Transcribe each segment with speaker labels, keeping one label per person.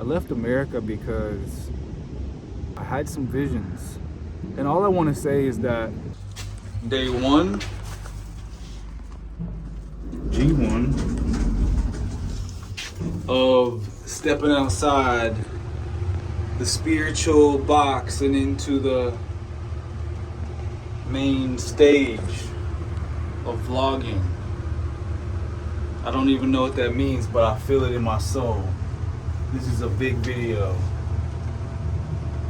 Speaker 1: left America because I had some visions. And all I want to say is that day one, G1, of stepping outside the spiritual box and into the main stage of vlogging. I don't even know what that means, but I feel it in my soul. This is a big video.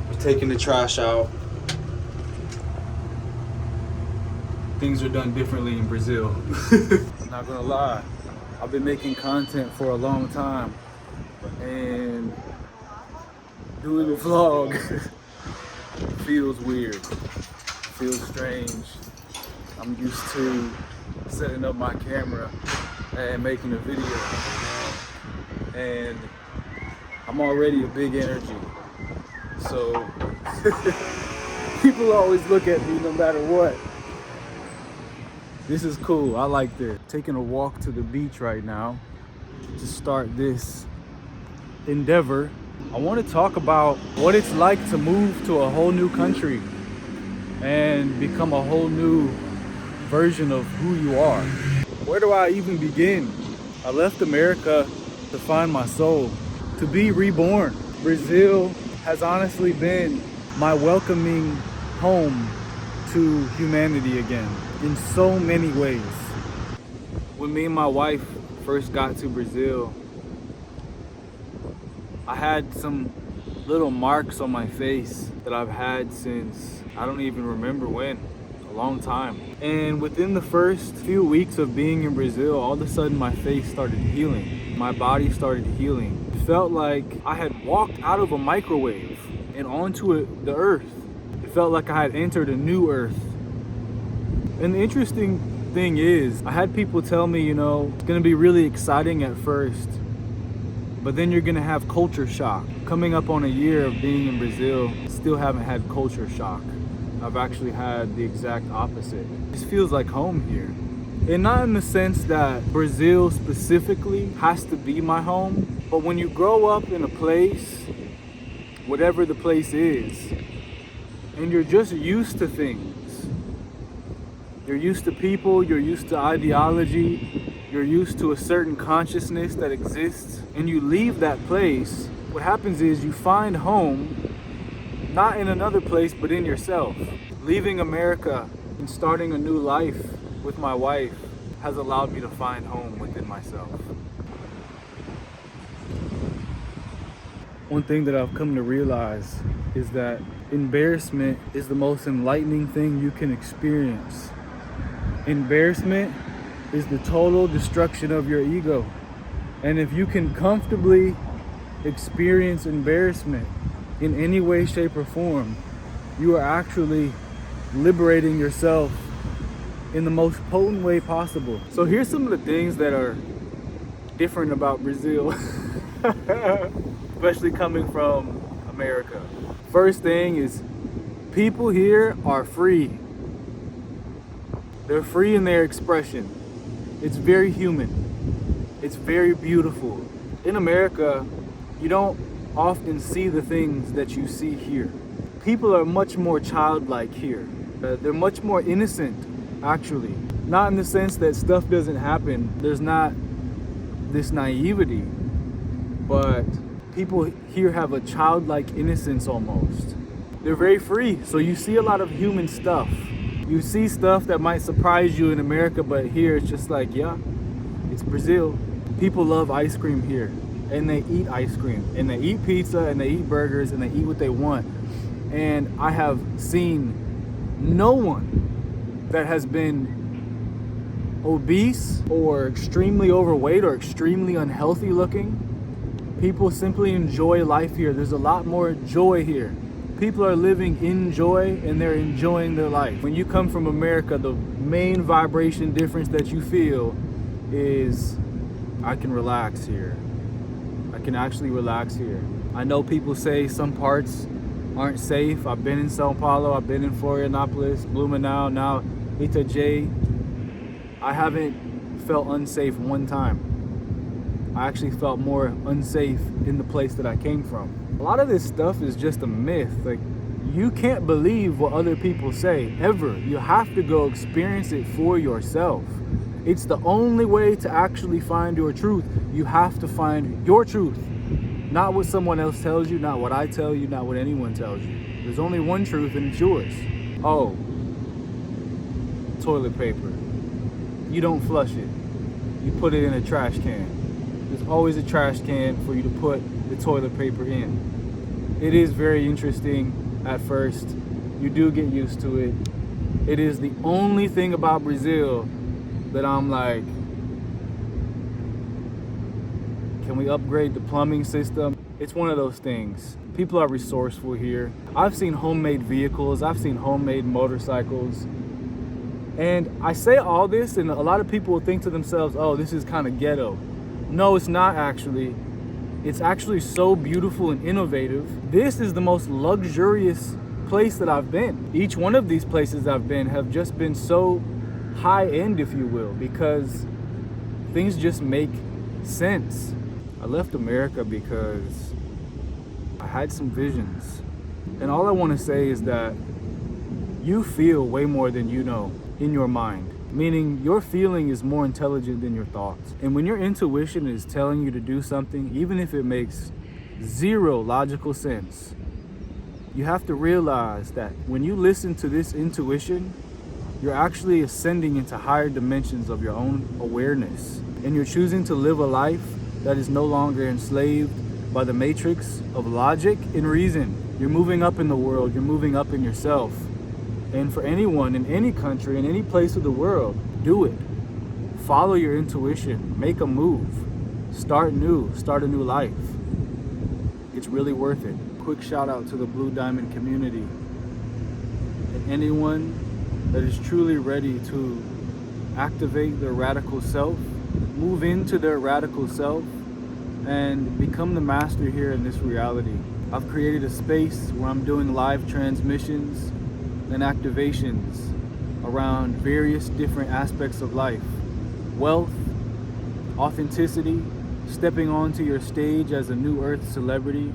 Speaker 1: We're taking the trash out. Things are done differently in Brazil. I'm not gonna lie, I've been making content for a long time, and doing a vlog feels weird, feels strange. I'm used to setting up my camera and making a video, and I'm already a big energy, so people always look at me no matter what. This is cool, I like this. Taking a walk to the beach right now to start this endeavor. I want to talk about what it's like to move to a whole new country and become a whole new version of who you are. Where do I even begin? I left America to find my soul, to be reborn. Brazil has honestly been my welcoming home to humanity again in so many ways. When me and my wife first got to Brazil, I had some little marks on my face that I've had since I don't even remember when, a long time. And within the first few weeks of being in Brazil, all of a sudden my face started healing. My body started healing. It felt like I had walked out of a microwave and onto the earth. It felt like I had entered a new earth. And the interesting thing is, I had people tell me, you know, it's gonna be really exciting at first, but then you're gonna have culture shock. Coming up on a year of being in Brazil, still haven't had culture shock. I've actually had the exact opposite. This feels like home here. And not in the sense that Brazil specifically has to be my home, but when you grow up in a place, whatever the place is, and you're just used to things, you're used to people, you're used to ideology, you're used to a certain consciousness that exists, and you leave that place, what happens is you find home, not in another place, but in yourself. Leaving America and starting a new life with my wife has allowed me to find home within myself. One thing that I've come to realize is that embarrassment is the most enlightening thing you can experience. Embarrassment is the total destruction of your ego. And if you can comfortably experience embarrassment in any way, shape, or form, you are actually liberating yourself in the most potent way possible. So here's some of the things that are different about Brazil, especially coming from America. First thing is, people here are free. They're free in their expression. It's very human. It's very beautiful. In America, you don't often see the things that you see here. People are much more childlike here. They're much more innocent, actually. Not in the sense that stuff doesn't happen. There's not this naivety, but people here have a childlike innocence almost. They're very free, so you see a lot of human stuff. You see stuff that might surprise you in America, but here it's just like, yeah, it's Brazil. People love ice cream here, and they eat ice cream, and they eat pizza, and they eat burgers, and they eat what they want. And I have seen no one that has been obese or extremely overweight or extremely unhealthy looking. People simply enjoy life here. There's a lot more joy here. People are living in joy and they're enjoying their life. When you come from America, the main vibration difference that you feel is, I can relax here. I can actually relax here. I know people say some parts aren't safe. I've been in Sao Paulo, I've been in Florianopolis, Blumenau, now Itajaí. I haven't felt unsafe one time. I actually felt more unsafe in the place that I came from. A lot of this stuff is just a myth. Like, you can't believe what other people say, ever. You have to go experience it for yourself. It's the only way to actually find your truth. You have to find your truth. Not what someone else tells you, not what I tell you, not what anyone tells you. There's only one truth and it's yours. Oh, toilet paper. You don't flush it. You put it in a trash can. There's always a trash can for you to put the toilet paper in. It is very interesting at first. You do get used to it. It is the only thing about Brazil that I'm like, can we upgrade the plumbing system? It's one of those things. People are resourceful here. I've seen homemade vehicles. I've seen homemade motorcycles. And I say all this, and a lot of people will think to themselves, oh, this is kind of ghetto. No, it's not actually. It's actually so beautiful and innovative. This is the most luxurious place that I've been. Each one of these places I've been have just been so high end, if you will, because things just make sense. I left America because I had some visions. And all I want to say is that you feel way more than you know in your mind. Meaning your feeling is more intelligent than your thoughts. And when your intuition is telling you to do something, even if it makes zero logical sense, you have to realize that when you listen to this intuition, you're actually ascending into higher dimensions of your own awareness. And you're choosing to live a life that is no longer enslaved by the matrix of logic and reason. You're moving up in the world, you're moving up in yourself. And for anyone in any country, in any place of the world, do it. Follow your intuition, make a move, start new, start a new life. It's really worth it. Quick shout out to the Blue Diamond community and anyone that is truly ready to activate their radical self, move into their radical self, and become the master here in this reality. I've created a space where I'm doing live transmissions and activations around various different aspects of life. Wealth, authenticity, stepping onto your stage as a new earth celebrity,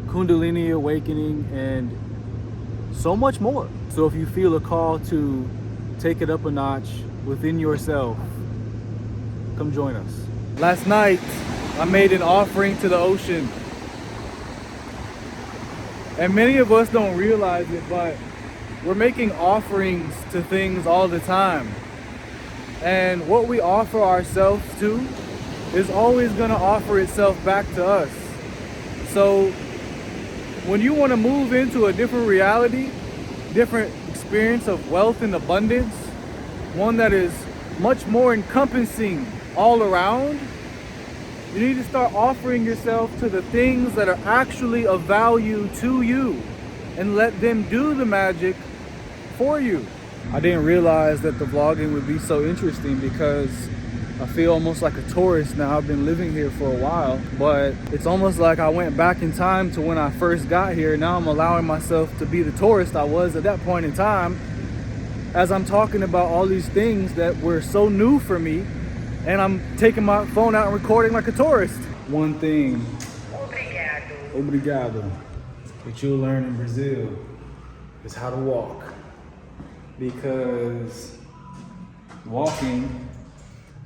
Speaker 1: Kundalini awakening, and so much more. So if you feel a call to take it up a notch within yourself, come join us. Last night, I made an offering to the ocean. And many of us don't realize it, but we're making offerings to things all the time. And what we offer ourselves to is always going to offer itself back to us. So when you want to move into a different reality, different experience of wealth and abundance, one that is much more encompassing all around, you need to start offering yourself to the things that are actually of value to you and let them do the magic for you. I didn't realize that the vlogging would be so interesting because I feel almost like a tourist now. I've been living here for a while, but it's almost like I went back in time to when I first got here. Now I'm allowing myself to be the tourist I was at that point in time, as I'm talking about all these things that were so new for me, and I'm taking my phone out and recording like a tourist. One thing, obrigado, that you'll learn in Brazil is how to walk. Because walking,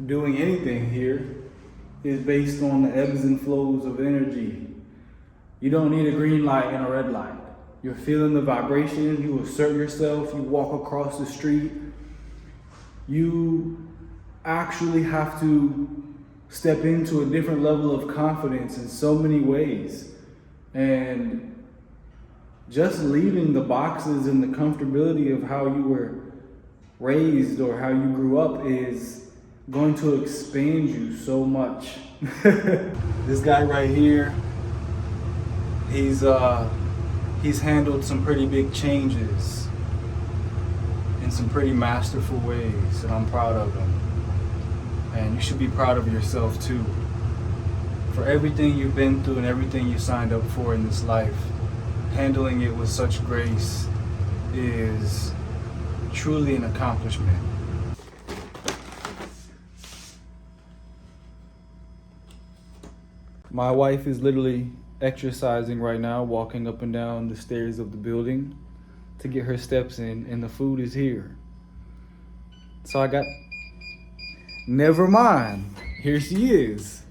Speaker 1: doing anything here, is based on the ebbs and flows of energy. You don't need a green light and a red light. You're feeling the vibration, you assert yourself, you walk across the street. You actually have to step into a different level of confidence in so many ways. And just leaving the boxes and the comfortability of how you were raised or how you grew up is going to expand you so much. This guy right here, he's handled some pretty big changes in some pretty masterful ways, and I'm proud of him. And you should be proud of yourself too, for everything you've been through and everything you signed up for in this life. Handling it with such grace is truly an accomplishment. My wife is literally exercising right now, walking up and down the stairs of the building to get her steps in, and the food is here. So I got, never mind, here she is.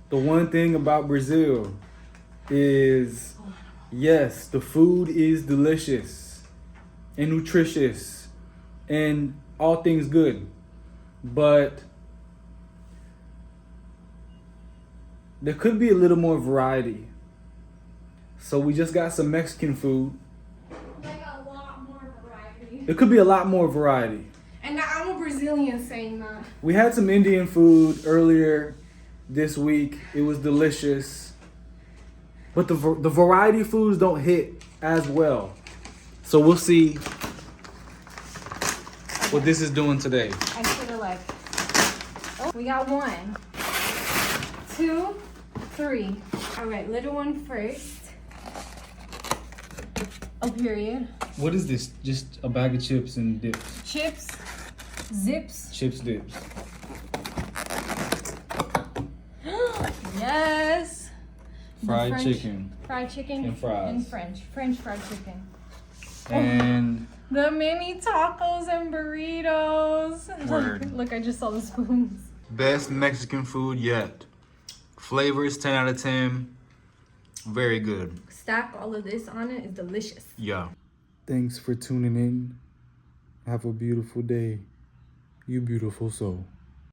Speaker 1: The one thing about Brazil is, yes, the food is delicious and nutritious and all things good, but there could be a little more variety. So we just got some Mexican food.
Speaker 2: Like a lot more variety.
Speaker 1: There could be a lot more variety.
Speaker 2: And I'm a Brazilian saying that.
Speaker 1: We had some Indian food earlier this week. It was delicious. But the variety foods don't hit as well. So we'll see what this is doing today.
Speaker 2: I should have like, oh, we got 1, 2, 3. All right, little one first. A period.
Speaker 1: What is this? Just a bag of chips and dips.
Speaker 2: Chips, zips.
Speaker 1: Chips, dips.
Speaker 2: Yes.
Speaker 1: Fried
Speaker 2: French-
Speaker 1: chicken.
Speaker 2: Fried chicken
Speaker 1: And fries.
Speaker 2: and French fried chicken.
Speaker 1: And
Speaker 2: The mini tacos and burritos.
Speaker 1: Word.
Speaker 2: Look, I just saw the spoons.
Speaker 1: best Mexican food yet. Flavors 10 out of 10. Very good.
Speaker 2: Stack all of this on it is delicious.
Speaker 1: Yeah. Thanks for tuning in. Have a beautiful day. You beautiful soul.